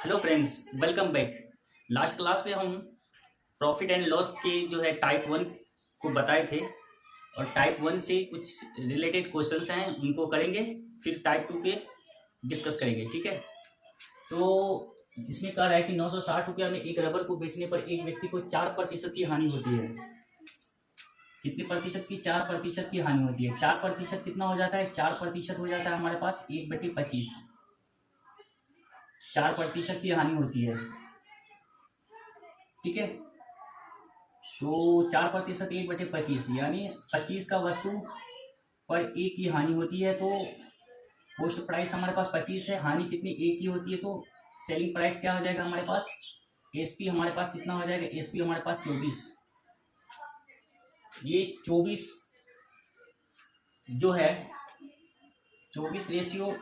Hello friends, welcome back. Last class में हम profit and loss के जो है टाइप वन को बताए थे और टाइप वन से कुछ रिलेटेड क्वेश्चंस हैं उनको करेंगे, फिर टाइप टू पे डिस्कस करेंगे। ठीक है, तो इसमें कह रहा है कि 960 रुपया में एक रबर को बेचने पर एक व्यक्ति को 4% की हानि होती है। कितने प्रतिशत की? 4% की हानि होती है। 4% कितना हो जाता है? 4% हो जाता है हमारे पास 1/25। 4% की हानि होती है। ठीक है, तो 4% 1/25 यानी 25 का वस्तु पर एक की हानि होती है। तो पोस्ट प्राइस हमारे पास 25 है, हानि कितनी? एक की होती है। तो सेलिंग प्राइस क्या हो जाएगा हमारे पास? एसपी हमारे पास कितना हो जाएगा? एसपी हमारे पास 24। ये 24 जो है 24 रेशियो,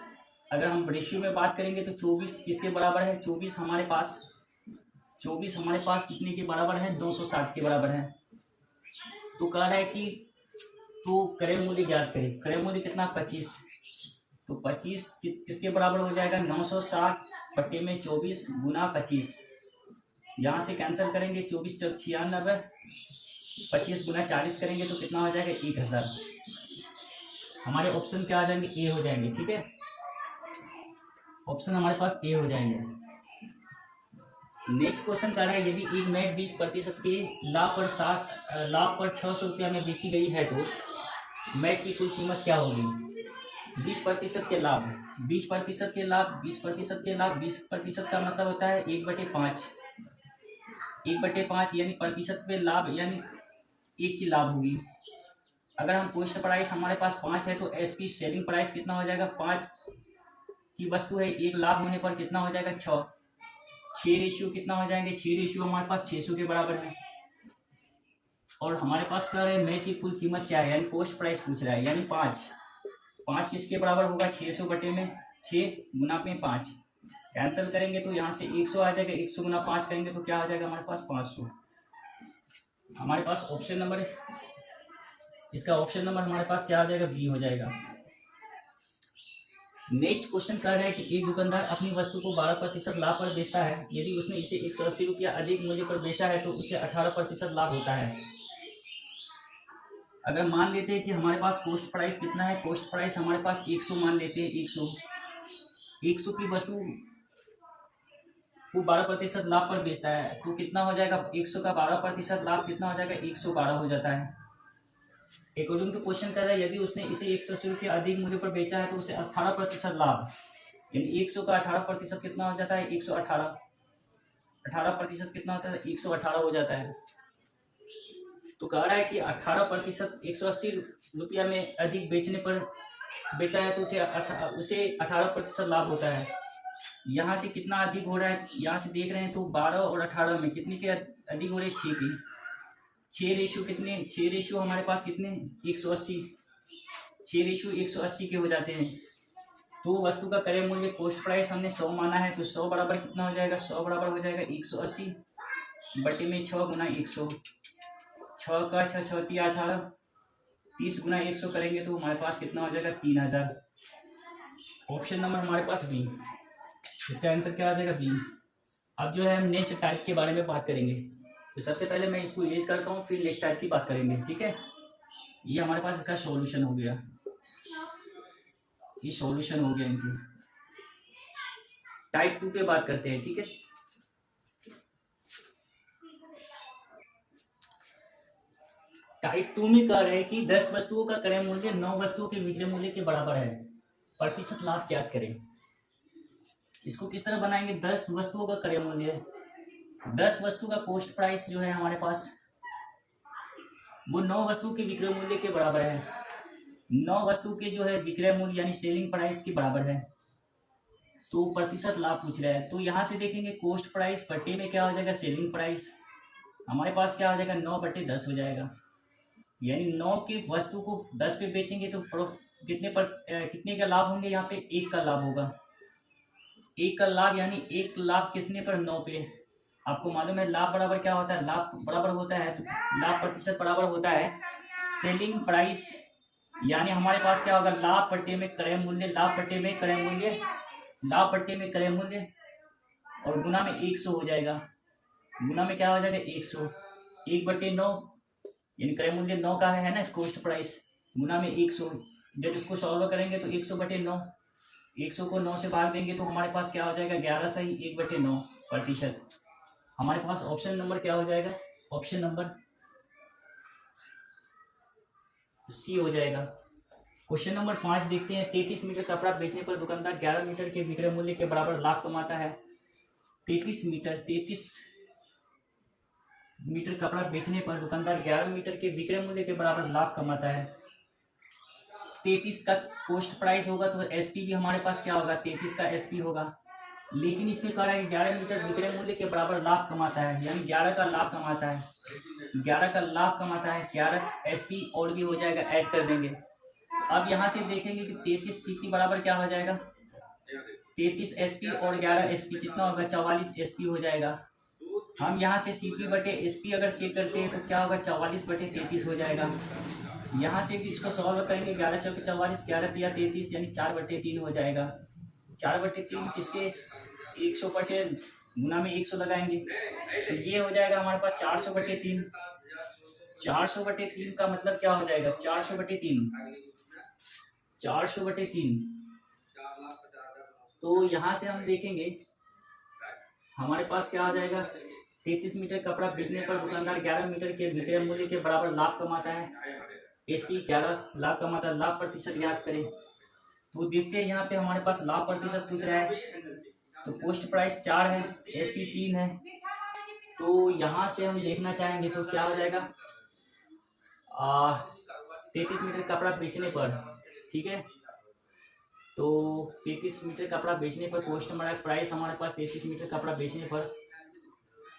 अगर हम रेशियो में बात करेंगे तो 24 किसके बराबर है? 24 हमारे पास कितने के बराबर है? 260 के बराबर है। तो कह रहा है कि तो क्रय मूल्य ज्ञात करें। क्रय मूल्य कितना? 25। तो 25 किसके बराबर हो जाएगा? 960 बटे में 24 गुना 25। यहाँ से कैंसिल करेंगे, 24 चौक 96, 25 गुना 40 करेंगे तो कितना हो जाएगा? 1000। हमारे ऑप्शन क्या आ जाएंगे? ए हो जाएंगे। ठीक है, ऑप्शन हमारे पास ए हो जाएंगे। नेक्स्ट क्वेश्चन कर रहा है, यदि एक मैच 20% के लाभ पर 600 रुपया में बेची गई है तो मैच की कुल कीमत क्या होगी? 20% के लाभ, 20% के लाभ, 20% के लाभ, 20% का मतलब होता है 1/5। 1/5 यानी प्रतिशत पे लाभ यानी एक की लाभ होगी। अगर हम पोस्ट प्राइस हमारे पास 5 है तो एस की सेलिंग प्राइस कितना हो जाएगा? 5 की वस्तु है, एक लाभ होने पर कितना हो जाएगा? 6। 6 रेशियो कितना हो जाएंगे? 6 रेशियो हमारे पास 600 के बराबर है। और हमारे पास क्या है? मैच की कुल कीमत क्या है? यानी पोस्ट प्राइस पूछ रहा है, यानी 5। 5 किसके बराबर होगा? 600 बटे में 6 गुना पे 5। कैंसिल करेंगे तो यहाँ से 100 आ जाएगा। 100 गुना 5 करेंगे तो क्या आ जाएगा हमारे पास? 500। हमारे पास ऑप्शन नंबर, इसका ऑप्शन नंबर हमारे पास क्या आ जाएगा? बी हो जाएगा। नेक्स्ट क्वेश्चन कर रहा है कि एक दुकानदार अपनी वस्तु को 12% लाभ पर बेचता है। यदि उसने इसे 180 रुपया अधिक मूल्य पर बेचा है तो उसे 18% लाभ होता है। अगर मान लेते हैं कि हमारे पास कोस्ट प्राइस कितना है? कोस्ट प्राइस हमारे पास 100 मान लेते हैं। 100 की वस्तु को 12% लाभ पर बेचता है तो कितना हो जाएगा? 100 का 12% लाभ कितना हो जाएगा? 112 हो जाता है। अकॉर्डिंग टू क्वेश्चन कर रहा है, यदि उसने इसे 180 रुपया अधिक मूल्य पर बेचा है तो उसे 18% लाभ, यानी 100 का 18% कितना हो जाता है? 118। 18% कितना होता है? 118 हो जाता है। तो कह रहा है कि 18% 180 रुपया में अधिक बेचने पर बेचा है तो उसे 18% लाभ होता है। यहाँ से कितना अधिक हो रहा है? यहाँ से देख रहे हैं तो 12 और 18 में कितने के अधिक हो रहे हैं? 6 की। 6 रेशियो कितने? 6 रेशियो हमारे पास कितने? 180। 6 रेशियो 180 के हो जाते हैं। तो वस्तु का क्रय मूल्य पोस्ट प्राइस हमने 100 माना है तो 100 बराबर कितना हो जाएगा? 100 बराबर हो जाएगा 180 बटे में 6 गुना 100। 6 का 6 6 18, 30 गुना 100 करेंगे तो हमारे पास कितना हो जाएगा? 3000। ऑप्शन नंबर हमारे पास बी, इसका आंसर क्या आ जाएगा? बी। अब जो है हम नेक्स्ट टाइप के बारे में बात करेंगे। तो सबसे पहले मैं इसको इरेज करता हूँ, फिर नेक्स्ट टाइप की बात करेंगे। ठीक है, ये हमारे पास इसका सॉल्यूशन हो गया। ये सॉल्यूशन हो गया इनकी। टाइप 2 पे बात करते हैं। ठीक है, टाइप 2 में कह रहे हैं कि 10 वस्तुओं का क्रय मूल्य 9 वस्तुओं के विक्रय मूल्य के बराबर है, प्रतिशत लाभ ज्ञात करें। इसको किस तरह बनाएंगे? 10 वस्तुओं का क्रय मूल्य, 10 वस्तु का कॉस्ट प्राइस जो है हमारे पास वो 9 वस्तु के विक्रय मूल्य के बराबर है। 9 वस्तु के जो है विक्रय मूल्य यानी सेलिंग प्राइस के बराबर है। तो प्रतिशत लाभ पूछ रहा है, तो यहाँ से देखेंगे कोस्ट प्राइस बटे में क्या हो जाएगा? Selling price. हमारे पास क्या हो जाएगा? 9/10 हो जाएगा। यानी 9 की वस्तु को 10 पे बेचेंगे तो कितने का लाभ होंगे? यहाँ पे 1 का लाभ होगा। 1 का लाभ यानी 1 लाभ कितने पर? 9 पे। आपको मालूम है लाभ बराबर क्या होता है? लाभ बराबर होता है, लाभ प्रतिशत बराबर होता है सेलिंग प्राइस। यानी हमारे पास क्या होगा? लाभ बटे में क्रय मूल्य, लाभ बटे में क्रय मूल्य, लाभ बटे में क्रय मूल्य और गुना में 100 हो जाएगा। गुना में क्या हो जाएगा 100, 1/9 यानी क्रय मूल्य 9 का है ना कॉस्ट प्राइस, गुना में 100। जब इसको सॉल्व करेंगे तो 100/9, 100 को 9 से भाग देंगे तो हमारे पास क्या हो जाएगा 11 सही 1/9%। हमारे पास ऑप्शन नंबर क्या हो जाएगा, ऑप्शन नंबर सी हो जाएगा। क्वेश्चन नंबर 5 देखते हैं। 33 मीटर कपड़ा बेचने पर दुकानदार 11 मीटर के विक्रय मूल्य के बराबर लाभ कमाता है। 33 मीटर कपड़ा बेचने पर दुकानदार 11 मीटर के विक्रय मूल्य के बराबर लाभ कमाता है। 33 का कॉस्ट प्राइस होगा तो एसपी भी हमारे पास क्या होगा 33 का एसपी होगा, लेकिन इसमें कह रहा है 11 मीटर विक्रय मूल्य के बराबर लाभ कमाता है, यानी 11 का लाभ कमाता है, 11 का लाभ कमाता है। 11 एसपी और भी हो जाएगा, ऐड कर देंगे। तो अब यहाँ से देखेंगे कि 33 सीपी बराबर क्या हो जाएगा 33 एसपी और 11 एसपी कितना होगा 44 एसपी हो जाएगा। हम यहाँ से सीपी बटे एसपी अगर चेक करते हैं तो क्या होगा 44/33 हो जाएगा। यहाँ से भी इसको सॉल्व करेंगे 11 चौके 44, 11 तिया 33 यानी 4/3 हो जाएगा। 4/3 किसके 100 बटे गुना में 100 लगाएंगे तो ये हो जाएगा हमारे पास 400/3। 400/3 का मतलब क्या हो जाएगा 400/3, 400/3। तो यहाँ से हम देखेंगे हमारे पास क्या हो जाएगा 33 मीटर कपड़ा बेचने पर दुकानदार 11 मीटर के विक्रय मूल्य के बराबर लाभ कमाता है। एसपी 11 लाभ कमाता है, लाभ प्रतिशत ज्ञात करें। तो देखते हैं यहाँ पे हमारे पास लाभ प्रतिशत पूछ रहा है, तो पोस्ट प्राइस 4 है, एसपी 3 है। तो यहाँ से हम देखना चाहेंगे तो क्या हो जाएगा 33 मीटर कपड़ा बेचने पर, ठीक है। तो 33 मीटर कपड़ा बेचने पर कॉस्ट हमारा प्राइस हमारे पास 33 मीटर कपड़ा बेचने पर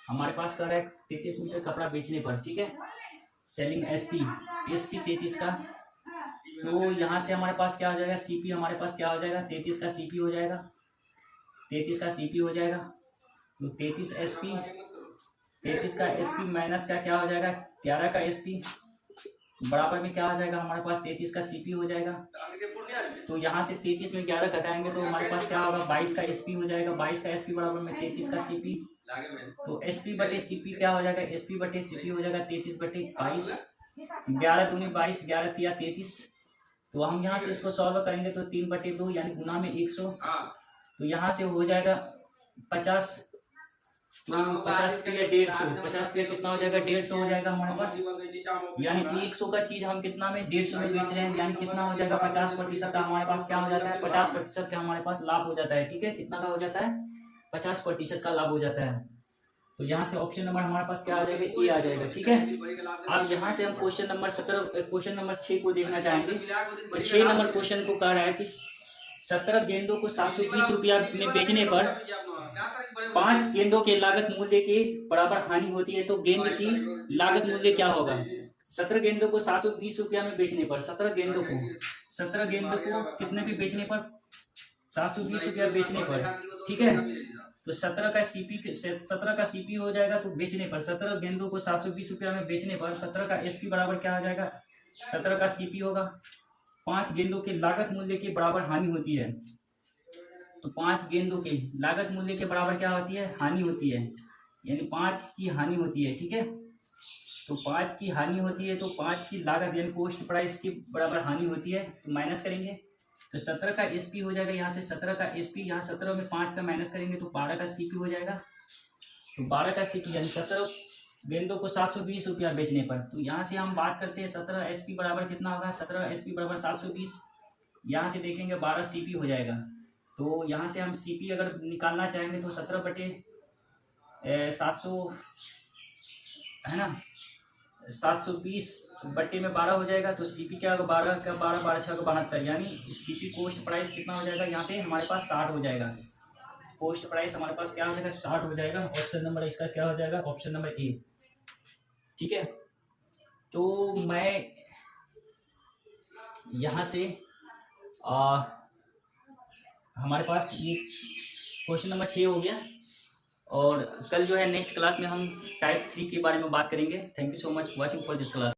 हमारे पास कर रहा है 33 मीटर कपड़ा बेचने पर, ठीक है। सेलिंग एसपी 33 का, तो यहाँ से हमारे पास क्या हो जाएगा सीपी हमारे पास क्या हो जाएगा 33 का सीपी हो जाएगा, 33 का सीपी हो जाएगा। तो 33 एसपी 33 का एसपी माइनस का क्या हो जाएगा 11 का एसपी बराबर में क्या हो जाएगा हमारे पास 33 का सीपी हो जाएगा। तो यहाँ से 33 में 11 घटाएंगे तो हमारे पास क्या होगा 22 का एसपी हो जाएगा, 22 का एसपी बराबर में 33 का सीपी। तो एसपी बटे सीपी क्या हो जाएगा एसपी बटे सीपी हो जाएगा 33/22, 11 दूनी 22, 11 तिया 33। तो हम यहाँ से इसको सॉल्व करेंगे तो 3/2 यानी गुना में 100, तो यहाँ से हो जाएगा 50, तो 50 तिया 150, 50 तिया कितना हो जाएगा 150 हो जाएगा हमारे पास, यानी 100 का चीज हम कितना में 150 में बेच रहे हैं, यानी कितना हो जाएगा 50% का हमारे पास क्या हो जाता है 50% का हमारे पास लाभ हो जाता है, ठीक है। कितना का हो जाता है 50% का लाभ हो जाता है। तो यहाँ से ऑप्शन नंबर हमारे पास क्या आ जाएगा ए आ जाएगा, ठीक है। अब यहाँ से हम क्वेश्चन नंबर 6 को देखना चाहेंगे। तो 6 नंबर क्वेश्चन को कह रहा है कि 17 गेंदों को 720 रुपया में बेचने पर 5 गेंदों के लागत मूल्य के बराबर हानि होती है, तो गेंद की लागत मूल्य क्या होगा। 17 गेंदों को 720 रुपया में बेचने पर 17 गेंदों को कितने भी बेचने पर 720 रुपया बेचने पर, ठीक है। तो 17 का सीपी हो जाएगा, तो बेचने पर 17 गेंदों को 720 रुपया में बेचने पर 17 का एसपी बराबर क्या हो जाएगा 17 का सीपी होगा। 5 गेंदों के लागत मूल्य के बराबर हानि होती है, तो 5 गेंदों के लागत मूल्य के बराबर क्या होती है हानि होती है, यानी 5 की हानि होती है, ठीक है। तो 5 की हानि होती है, तो 5 की लागत यानी कॉस्ट प्राइस के बराबर हानि होती है, तो माइनस करेंगे तो 17 का एसपी हो जाएगा। यहाँ से 17 का एसपी, यहाँ 17 में 5 का माइनस करेंगे तो 12 का सीपी हो जाएगा। तो 12 का सीपी यानी 17 गेंदों को 720 रुपया बेचने पर, तो यहाँ से हम बात करते हैं 17 एसपी बराबर कितना होगा 17 एसपी बराबर 720, यहाँ से देखेंगे 12 सीपी हो जाएगा। तो यहाँ से हम सीपी अगर निकालना चाहेंगे तो 17/700 है ना, 720 बट्टे में 12 हो जाएगा, तो सीपी क्या होगा 12 का 12 12 6 का 72, यानी सीपी कॉस्ट प्राइस कितना हो जाएगा यहाँ पे हमारे पास 60 हो जाएगा। कॉस्ट प्राइस हमारे पास क्या हो जाएगा 60 हो जाएगा। ऑप्शन नंबर इसका क्या हो जाएगा ऑप्शन नंबर ए, ठीक है। तो मैं यहाँ से हमारे पास ये क्वेश्चन नंबर 6 हो गया, और कल जो है नेक्स्ट क्लास में हम टाइप 3 के बारे में बात करेंगे। Thank you so much watching for this class.